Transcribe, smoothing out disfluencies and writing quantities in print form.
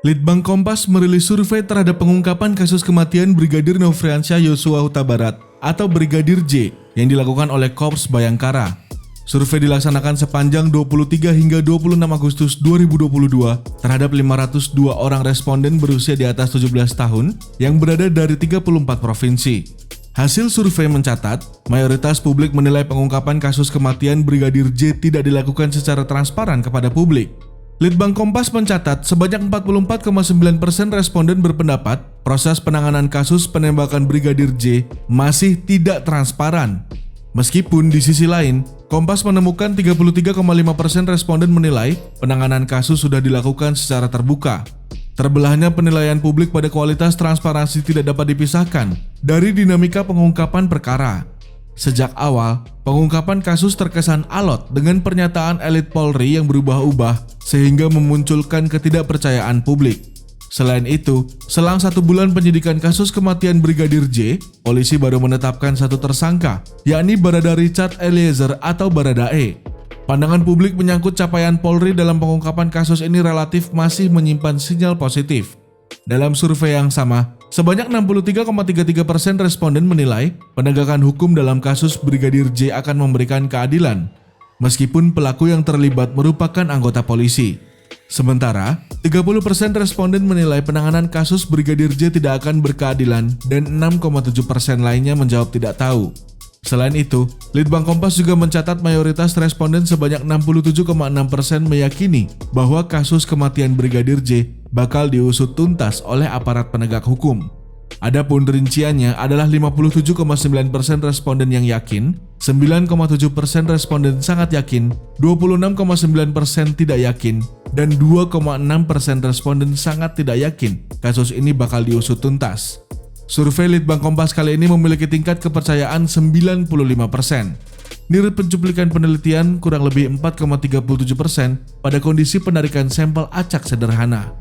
Litbang Kompas merilis survei terhadap pengungkapan kasus kematian Brigadir Nofriansyah Yosua Huta Barat atau Brigadir J yang dilakukan oleh Korps Bayangkara. Survei dilaksanakan sepanjang 23 hingga 26 Agustus 2022 terhadap 502 orang responden berusia di atas 17 tahun yang berada dari 34 provinsi. Hasil survei mencatat, mayoritas publik menilai pengungkapan kasus kematian Brigadir J tidak dilakukan secara transparan kepada publik. Litbang Kompas mencatat sebanyak 44,9% responden berpendapat proses penanganan kasus penembakan Brigadir J masih tidak transparan. Meskipun di sisi lain, Kompas menemukan 33,5% responden menilai penanganan kasus sudah dilakukan secara terbuka. Terbelahnya penilaian publik pada kualitas transparansi tidak dapat dipisahkan dari dinamika pengungkapan perkara. Sejak awal, pengungkapan kasus terkesan alot dengan pernyataan elit Polri yang berubah-ubah sehingga memunculkan ketidakpercayaan publik. Selain itu, selang 1 bulan penyidikan kasus kematian Brigadir J, polisi baru menetapkan satu tersangka, yakni Barada Richard Eliezer atau Baradae. Pandangan publik menyangkut capaian Polri dalam pengungkapan kasus ini relatif masih menyimpan sinyal positif. Dalam survei yang sama, sebanyak 63,33% responden menilai penegakan hukum dalam kasus Brigadir J akan memberikan keadilan, meskipun pelaku yang terlibat merupakan anggota polisi. Sementara, 30% responden menilai penanganan kasus Brigadir J tidak akan berkeadilan dan 6,7% lainnya menjawab tidak tahu. Selain itu, Litbang Kompas juga mencatat mayoritas responden sebanyak 67,6% meyakini bahwa kasus kematian Brigadir J bakal diusut tuntas oleh aparat penegak hukum. Adapun rinciannya adalah 57,9% responden yang yakin, 9,7% responden sangat yakin, 26,9% tidak yakin, dan 2,6% responden sangat tidak yakin kasus ini bakal diusut tuntas. Survei Litbang Kompas kali ini memiliki tingkat kepercayaan 95%. Nilai pencuplikan penelitian kurang lebih 4,37% pada kondisi penarikan sampel acak sederhana.